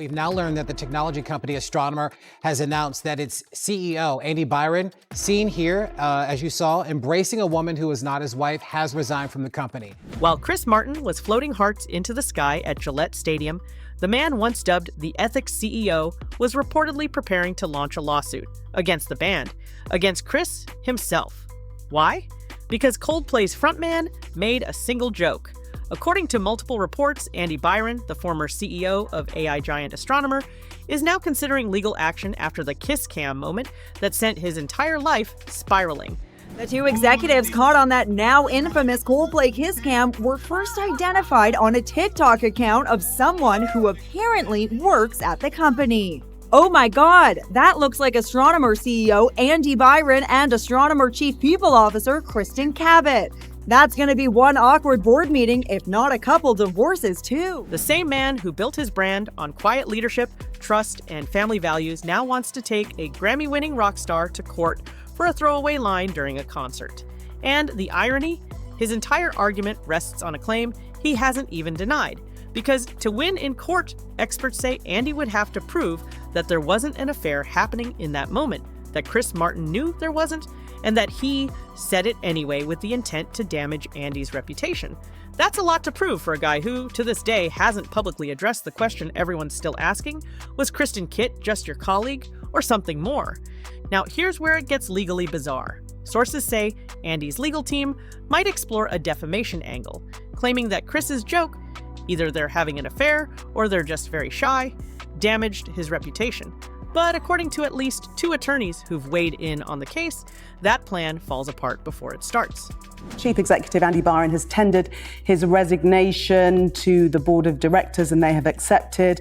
We've now learned that the technology company Astronomer has announced that its CEO, Andy Byron, seen here, as you saw, embracing a woman who is not his wife, has resigned from the company. While Chris Martin was floating hearts into the sky at Gillette Stadium, the man once dubbed the ethics CEO was reportedly preparing to launch a lawsuit against the band, against Chris himself. Why? Because Coldplay's frontman made a single joke. According to multiple reports, Andy Byron, the former CEO of AI giant Astronomer, is now considering legal action after the kiss cam moment that sent his entire life spiraling. The two executives caught on that now infamous Coldplay kiss cam were first identified on a TikTok account of someone who apparently works at the company. Oh my god, that looks like Astronomer CEO Andy Byron and Astronomer Chief People Officer Kristen Kitt. That's going to be one awkward board meeting, if not a couple divorces too. The same man who built his brand on quiet leadership, trust, and family values now wants to take a Grammy-winning rock star to court for a throwaway line during a concert. And the irony? His entire argument rests on a claim he hasn't even denied. Because to win in court, experts say Andy would have to prove that there wasn't an affair happening in that moment, that Chris Martin knew there wasn't, and that he said it anyway with the intent to damage Andy's reputation. That's a lot to prove for a guy who, to this day, hasn't publicly addressed the question everyone's still asking: was Kristen Kitt just your colleague, or something more? Now, here's where it gets legally bizarre. Sources say Andy's legal team might explore a defamation angle, claiming that Chris's joke, either they're having an affair or they're just very shy, damaged his reputation. But according to at least 2 attorneys who've weighed in on the case, that plan falls apart before it starts. Chief Executive Andy Byron has tendered his resignation to the board of directors and they have accepted.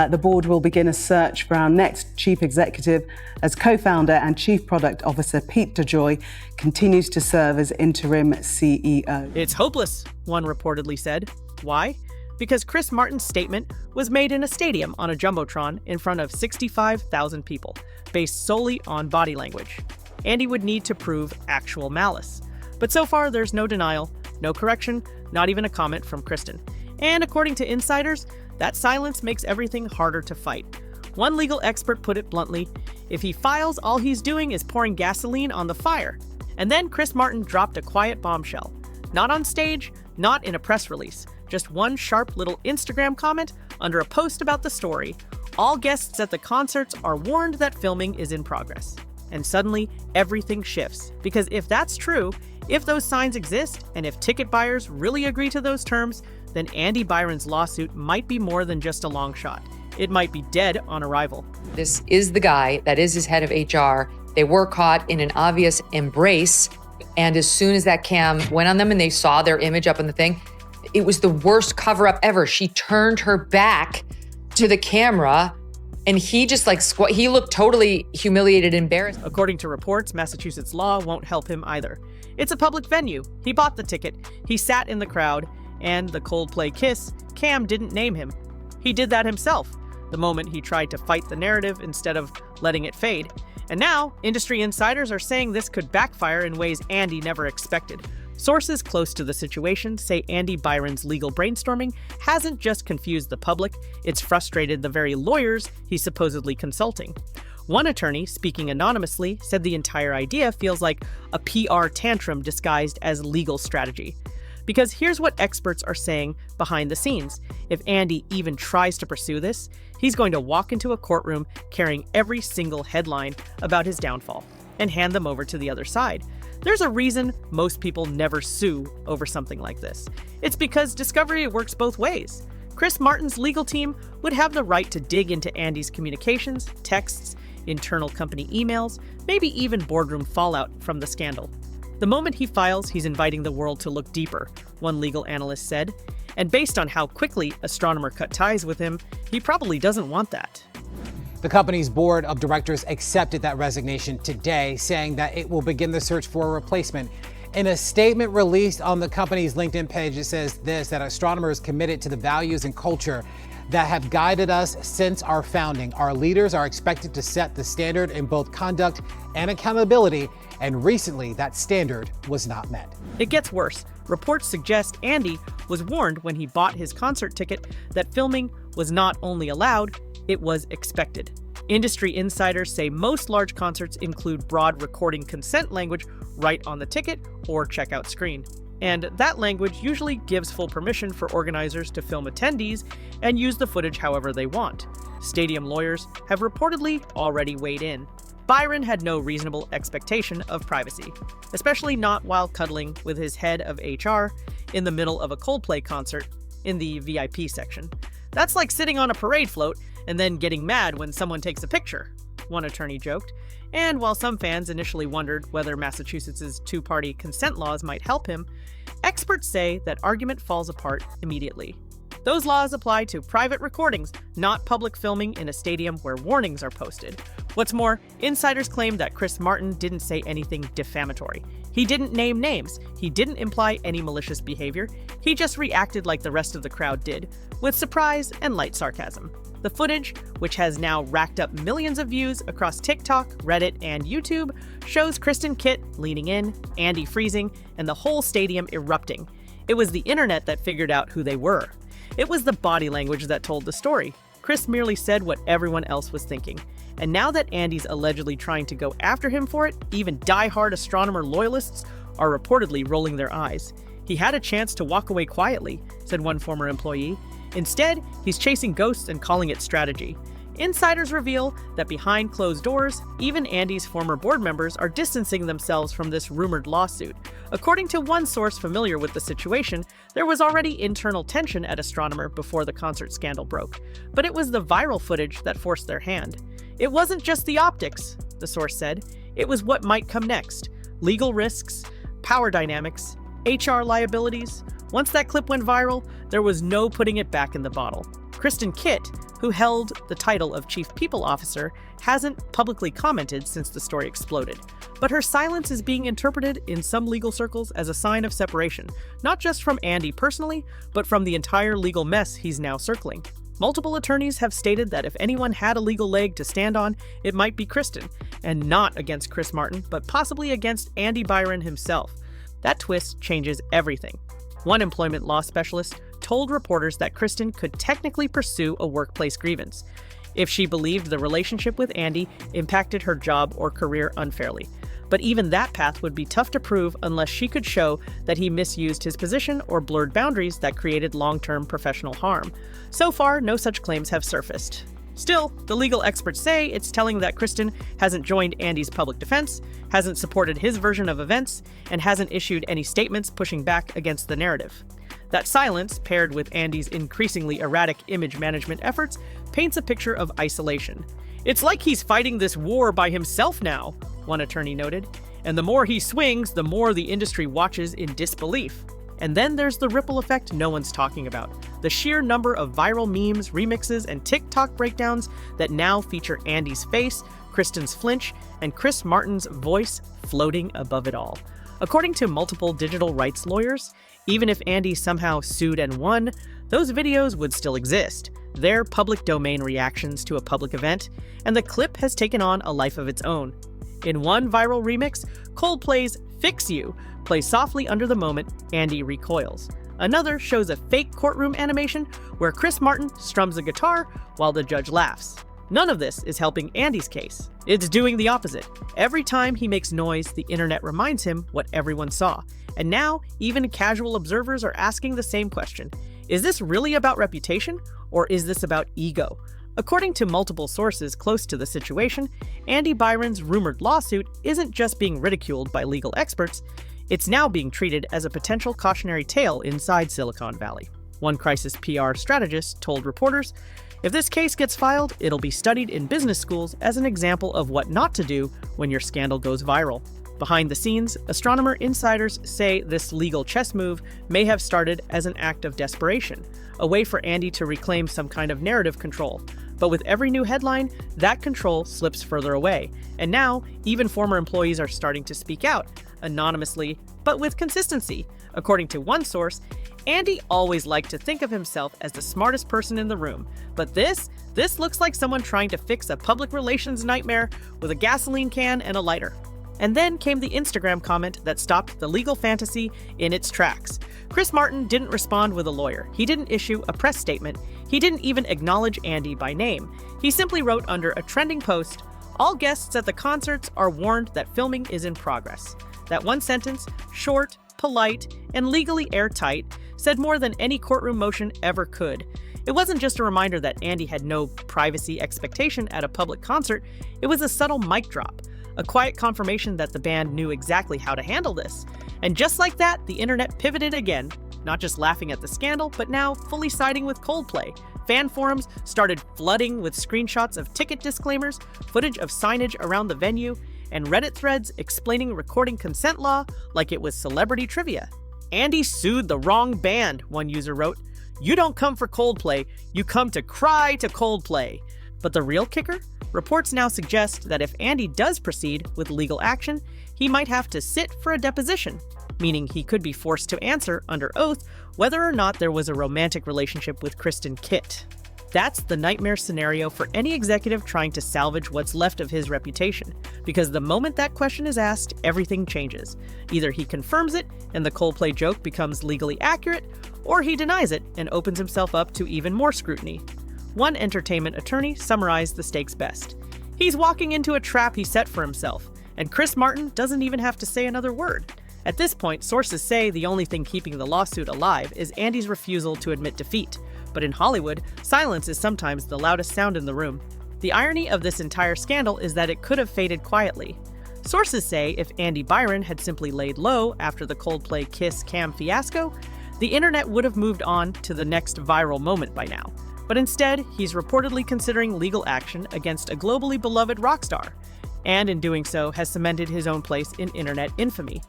The board will begin a search for our next chief executive as co-founder and chief product officer Pete DeJoy continues to serve as interim CEO. It's hopeless, one reportedly said. Why? Because Chris Martin's statement was made in a stadium on a jumbotron in front of 65,000 people, based solely on body language. Andy would need to prove actual malice. But so far, there's no denial, no correction, not even a comment from Kristen. And according to insiders, that silence makes everything harder to fight. One legal expert put it bluntly: if he files, all he's doing is pouring gasoline on the fire. And then Chris Martin dropped a quiet bombshell. Not on stage, not in a press release. Just one sharp little Instagram comment under a post about the story. All guests at the concerts are warned that filming is in progress. And suddenly, everything shifts. Because if that's true, if those signs exist, and if ticket buyers really agree to those terms, then Andy Byron's lawsuit might be more than just a long shot. It might be dead on arrival. This is the guy that is his head of HR. They were caught in an obvious embrace. And as soon as that cam went on them and they saw their image up on the thing, it was the worst cover-up ever. She turned her back to the camera and he just he looked totally humiliated, embarrassed. According to reports, Massachusetts law won't help him either. It's a public venue. He bought the ticket. He sat in the crowd. And the Coldplay kiss, Cam didn't name him. He did that himself, the moment he tried to fight the narrative instead of letting it fade. And now, industry insiders are saying this could backfire in ways Andy never expected. Sources close to the situation say Andy Byron's legal brainstorming hasn't just confused the public, it's frustrated the very lawyers he's supposedly consulting. One attorney, speaking anonymously, said the entire idea feels like a PR tantrum disguised as legal strategy. Because here's what experts are saying behind the scenes. If Andy even tries to pursue this, he's going to walk into a courtroom carrying every single headline about his downfall and hand them over to the other side. There's a reason most people never sue over something like this. It's because discovery works both ways. Chris Martin's legal team would have the right to dig into Andy's communications, texts, internal company emails, maybe even boardroom fallout from the scandal. The moment he files, he's inviting the world to look deeper, one legal analyst said. And based on how quickly Astronomer cut ties with him, he probably doesn't want that. The company's board of directors accepted that resignation today, saying that it will begin the search for a replacement. In a statement released on the company's LinkedIn page, it says this, that Astronomer is committed to the values and culture that have guided us since our founding. Our leaders are expected to set the standard in both conduct and accountability, and recently that standard was not met. It gets worse. Reports suggest Andy was warned when he bought his concert ticket that filming was not only allowed, It was expected. Industry insiders say most large concerts include broad recording consent language right on the ticket or checkout screen. And that language usually gives full permission for organizers to film attendees and use the footage however they want. Stadium lawyers have reportedly already weighed in. Byron had no reasonable expectation of privacy, especially not while cuddling with his head of HR in the middle of a Coldplay concert in the VIP section. That's like sitting on a parade float and then getting mad when someone takes a picture, one attorney joked. And while some fans initially wondered whether Massachusetts' two-party consent laws might help him, experts say that argument falls apart immediately. Those laws apply to private recordings, not public filming in a stadium where warnings are posted. What's more, insiders claim that Chris Martin didn't say anything defamatory. He didn't name names. He didn't imply any malicious behavior. He just reacted like the rest of the crowd did, with surprise and light sarcasm. The footage, which has now racked up millions of views across TikTok, Reddit, and YouTube, shows Kristen Kitt leaning in, Andy freezing, and the whole stadium erupting. It was the internet that figured out who they were. It was the body language that told the story. Chris merely said what everyone else was thinking. And now that Andy's allegedly trying to go after him for it, even die-hard Astronomer loyalists are reportedly rolling their eyes. He had a chance to walk away quietly, said one former employee. Instead, he's chasing ghosts and calling it strategy. Insiders reveal that behind closed doors, even Andy's former board members are distancing themselves from this rumored lawsuit. According to one source familiar with the situation, there was already internal tension at Astronomer before the concert scandal broke. But it was the viral footage that forced their hand. It wasn't just the optics, the source said. It was what might come next. Legal risks, power dynamics, HR liabilities. Once that clip went viral, there was no putting it back in the bottle. Kristen Kitt, who held the title of Chief People Officer, hasn't publicly commented since the story exploded. But her silence is being interpreted in some legal circles as a sign of separation, not just from Andy personally, but from the entire legal mess he's now circling. Multiple attorneys have stated that if anyone had a legal leg to stand on, it might be Kristen, and not against Chris Martin, but possibly against Andy Byron himself. That twist changes everything. One employment law specialist told reporters that Kristen could technically pursue a workplace grievance if she believed the relationship with Andy impacted her job or career unfairly. But even that path would be tough to prove unless she could show that he misused his position or blurred boundaries that created long-term professional harm. So far, no such claims have surfaced. Still, the legal experts say it's telling that Kristen hasn't joined Andy's public defense, hasn't supported his version of events, and hasn't issued any statements pushing back against the narrative. That silence, paired with Andy's increasingly erratic image management efforts, paints a picture of isolation. It's like he's fighting this war by himself now, one attorney noted. And the more he swings, the more the industry watches in disbelief. And then there's the ripple effect no one's talking about. The sheer number of viral memes, remixes, and TikTok breakdowns that now feature Andy's face, Kristen's flinch, and Chris Martin's voice floating above it all. According to multiple digital rights lawyers, even if Andy somehow sued and won, those videos would still exist. They're public domain reactions to a public event, and the clip has taken on a life of its own. In one viral remix, Coldplay's Fix You plays softly under the moment Andy recoils. Another shows a fake courtroom animation where Chris Martin strums a guitar while the judge laughs. None of this is helping Andy's case. It's doing the opposite. Every time he makes noise, the internet reminds him what everyone saw. And now, even casual observers are asking the same question. Is this really about reputation, or is this about ego? According to multiple sources close to the situation, Andy Byron's rumored lawsuit isn't just being ridiculed by legal experts, it's now being treated as a potential cautionary tale inside Silicon Valley. One crisis PR strategist told reporters, "If this case gets filed, it'll be studied in business schools as an example of what not to do when your scandal goes viral." Behind the scenes, Astronomer insiders say this legal chess move may have started as an act of desperation, a way for Andy to reclaim some kind of narrative control. But with every new headline, that control slips further away. And now, even former employees are starting to speak out, anonymously, but with consistency. According to one source, Andy always liked to think of himself as the smartest person in the room. But this looks like someone trying to fix a public relations nightmare with a gasoline can and a lighter. And then came the Instagram comment that stopped the legal fantasy in its tracks. Chris Martin didn't respond with a lawyer. He didn't issue a press statement. He didn't even acknowledge Andy by name. He simply wrote under a trending post, "All guests at the concerts are warned that filming is in progress." That one sentence, short, polite, and legally airtight, said more than any courtroom motion ever could. It wasn't just a reminder that Andy had no privacy expectation at a public concert, it was a subtle mic drop, a quiet confirmation that the band knew exactly how to handle this. And just like that, the internet pivoted again, not just laughing at the scandal, but now fully siding with Coldplay. Fan forums started flooding with screenshots of ticket disclaimers, footage of signage around the venue, and Reddit threads explaining recording consent law like it was celebrity trivia. "Andy sued the wrong band," one user wrote. "You don't come for Coldplay, you come to cry to Coldplay." But the real kicker? Reports now suggest that if Andy does proceed with legal action, he might have to sit for a deposition, meaning he could be forced to answer under oath whether or not there was a romantic relationship with Kristen Kitt. That's the nightmare scenario for any executive trying to salvage what's left of his reputation, because the moment that question is asked, everything changes. Either he confirms it and the Coldplay joke becomes legally accurate, or he denies it and opens himself up to even more scrutiny. One entertainment attorney summarized the stakes best. "He's walking into a trap he set for himself, and Chris Martin doesn't even have to say another word." At this point, sources say the only thing keeping the lawsuit alive is Andy's refusal to admit defeat. But in Hollywood, silence is sometimes the loudest sound in the room. The irony of this entire scandal is that it could have faded quietly. Sources say if Andy Byron had simply laid low after the Coldplay Kiss Cam fiasco, the internet would have moved on to the next viral moment by now. But instead, he's reportedly considering legal action against a globally beloved rock star, and in doing so has cemented his own place in internet infamy.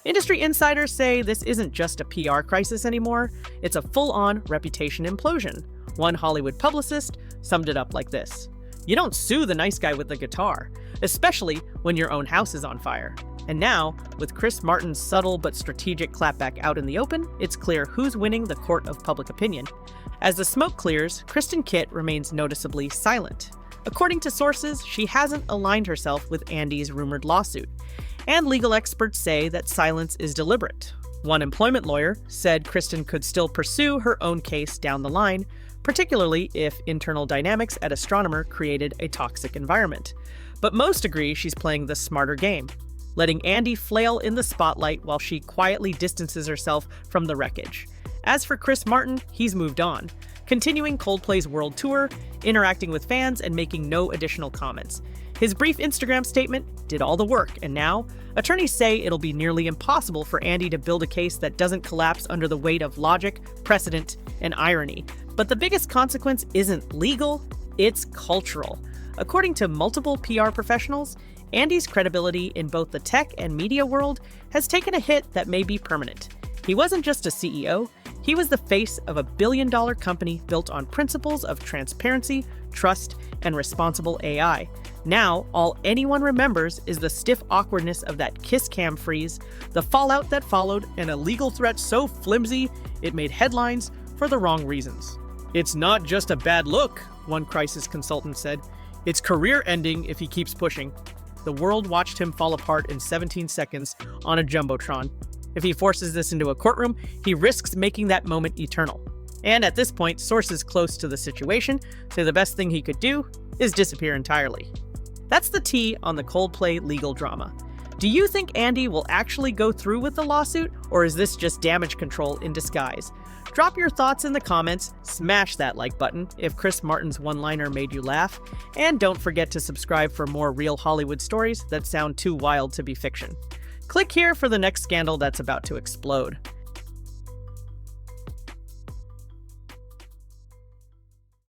Industry insiders say this isn't just a PR crisis anymore, it's a full-on reputation implosion. One Hollywood publicist summed it up like this: "You don't sue the nice guy with the guitar, especially when your own house is on fire." And now, with Chris Martin's subtle but strategic clapback out in the open, it's clear who's winning the court of public opinion. As the smoke clears, Kristen Kitt remains noticeably silent. According to sources, she hasn't aligned herself with Andy's rumored lawsuit. And legal experts say that silence is deliberate. One employment lawyer said Kristen could still pursue her own case down the line, particularly if internal dynamics at Astronomer created a toxic environment. But most agree she's playing the smarter game, letting Andy flail in the spotlight while she quietly distances herself from the wreckage. As for Chris Martin, he's moved on, continuing Coldplay's world tour, interacting with fans, and making no additional comments. His brief Instagram statement did all the work, and now, attorneys say it'll be nearly impossible for Andy to build a case that doesn't collapse under the weight of logic, precedent, and irony. But the biggest consequence isn't legal, it's cultural. According to multiple PR professionals, Andy's credibility in both the tech and media world has taken a hit that may be permanent. He wasn't just a CEO, he was the face of a billion-dollar company built on principles of transparency, trust, and responsible AI. Now, all anyone remembers is the stiff awkwardness of that kiss cam freeze, the fallout that followed, and a legal threat so flimsy it made headlines for the wrong reasons. "It's not just a bad look," one crisis consultant said. "It's career-ending if he keeps pushing." The world watched him fall apart in 17 seconds on a jumbotron. If he forces this into a courtroom, he risks making that moment eternal. And at this point, sources close to the situation say the best thing he could do is disappear entirely. That's the tea on the Coldplay legal drama. Do you think Andy will actually go through with the lawsuit, or is this just damage control in disguise? Drop your thoughts in the comments, smash that like button if Chris Martin's one-liner made you laugh, and don't forget to subscribe for more real Hollywood stories that sound too wild to be fiction. Click here for the next scandal that's about to explode.